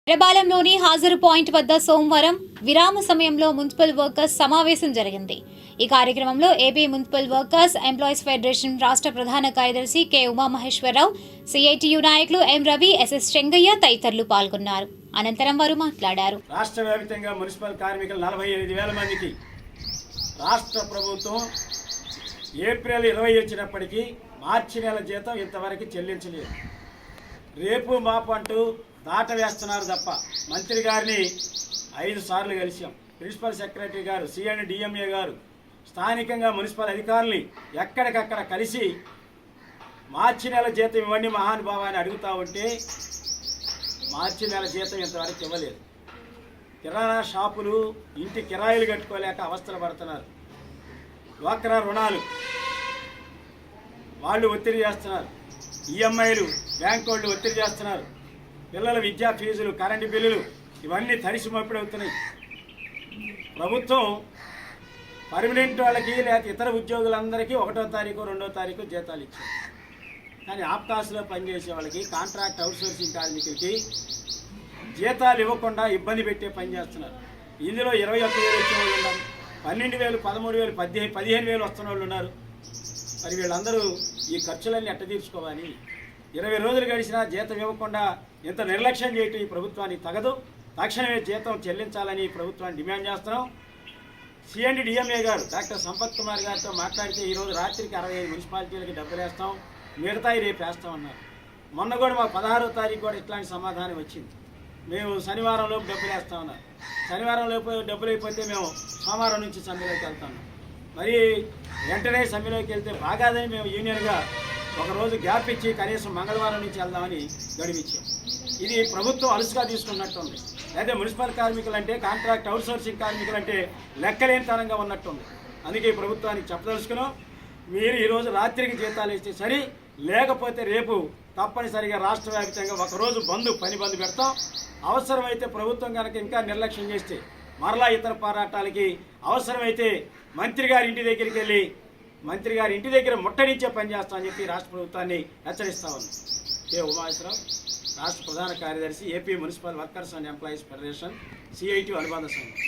రెబాలంలోని హాజరు పాయింట్ వద్ద సోమవారం విరామ సమయంలో మున్సిపల్ వర్కర్స్ సమావేశం జరిగింది. ఈ కార్యక్రమంలో AP municipal workers employees federation రాష్ట్ర ప్రధాన కార్యదర్శి కె ఉమామహేశ్వరరావు, సిఐటియు నాయకులు ఎం రవి, ఎస్ఎస్ చెంగయ్య తదితరులు పాల్గొన్నారు. అనంతరం వారు మాట్లాడారు. రాష్ట్ర వ్యాప్తంగా మున్సిపల్ కార్మికులు 48,000 మందికి రాష్ట్ర ప్రభుత్వం ఏప్రిల్ 20 వచ్చినప్పటికీ మార్చి నెల జీతం ఇంతవరకు చెల్లించలేదు. రేపు మాపు అంటూ దాట వేస్తున్నారు తప్ప మంత్రి గారిని 5 సార్లు కలిసాం. ప్రిన్సిపల్ సెక్రటరీ గారు, సిఎండ్ డిఎంఏ గారు, స్థానికంగా మున్సిపల్ అధికారుల్ని ఎక్కడికక్కడ కలిసి మార్చి నెల జీతం ఇవ్వండి మహానుభావాన్ని అడుగుతూ ఉంటే మార్చి నెల జీతం ఇంతవరకు ఇవ్వలేదు. కిరాణా షాపులు ఇంటి కిరాయిలు కట్టుకోలేక అవస్థలు పడుతున్నారు. డ్వాక్రా రుణాలు వాళ్ళు ఒత్తిడి చేస్తున్నారు. ఈఎంఐలు బ్యాంకు వాళ్ళు ఒత్తిడి చేస్తున్నారు. పిల్లల విద్యా ఫీజులు, కరెంటు బిల్లులు ఇవన్నీ తడిసి మప్పిడవుతున్నాయి. ప్రభుత్వం పర్మనెంట్ వాళ్ళకి లేకపోతే ఇతర ఉద్యోగులందరికీ 1వ తారీఖు 2వ తారీఖు జీతాలు ఇచ్చారు. కానీ ఆప్కాస్లో పనిచేసే వాళ్ళకి, కాంట్రాక్ట్ అవుట్సోర్సింగ్ కార్మికులకి జీతాలు ఇవ్వకుండా ఇబ్బంది పెట్టే పని చేస్తున్నారు. ఇందులో 21,000 వచ్చే వాళ్ళు ఉన్నారు, 12,000, 13,000, 15,000 వస్తున్న వాళ్ళు ఉన్నారు. మరి వీళ్ళందరూ ఈ ఖర్చులన్నీ ఎట్ట తీర్చుకోవాలి? 20 రోజులు గడిచినా జీతం ఇవ్వకుండా ఇంత నిర్లక్ష్యం చేయటం ఈ ప్రభుత్వానికి తగదు. తక్షణమే జీతం చెల్లించాలని ప్రభుత్వాన్ని డిమాండ్ చేస్తున్నాం. సిఎండ్ డిఎంఏ గారు డాక్టర్ సంపత్ కుమార్ గారితో మాట్లాడితే ఈరోజు రాత్రికి 65 మున్సిపాలిటీలకి డబ్బులు వేస్తాం, మిగతాయి రేపు వేస్తామన్నారు. మొన్న కూడా మాకు 16వ తారీఖు కూడా ఇట్లాంటి సమాధానం వచ్చింది. మేము శనివారంలోపు డబ్బులు వేస్తామన్నారు. శనివారంలోపు డబ్బులు అయిపోతే మేము సోమవారం నుంచి సమ్మెలోకి వెళ్తాం. మరి వెంటనే సమ్మెలోకి వెళ్తే బాగాదని మేము యూనియన్గా ఒకరోజు గ్యాప్ ఇచ్చి కనీసం మంగళవారం నుంచి వెళ్దామని గడివిచ్చాం. ఇది ప్రభుత్వం అలుసుగా తీసుకున్నట్టుంది. అయితే మున్సిపల్ కార్మికులు అంటే, కాంట్రాక్ట్ అవుట్సోర్సింగ్ కార్మికులు అంటే లెక్కలేనితనంగా ఉన్నట్టుంది. అందుకే ఈ ప్రభుత్వానికి చెప్పదలుచుకున్నాం, మీరు ఈరోజు రాత్రికి జీతాలు ఇస్తే సరి, లేకపోతే రేపు తప్పనిసరిగా రాష్ట్ర వ్యాప్తంగా ఒకరోజు పని బంద్ పెడతాం. అవసరమైతే ప్రభుత్వం కనుక ఇంకా నిర్లక్ష్యం చేస్తే మరలా ఇతర పోరాటాలకి, అవసరమైతే మంత్రి గారి ఇంటి దగ్గరికి వెళ్ళి మంత్రి గారి ఇంటి దగ్గర ముట్టడించే పని చేస్తామని చెప్పి రాష్ట్ర ప్రభుత్వాన్ని హెచ్చరిస్తా ఉన్నాం. కె ఉమామహేశ్వరరావు, రాష్ట్ర ప్రధాన కార్యదర్శి, AP municipal workers and employees federation, CITU అనుబంధ సంఘం.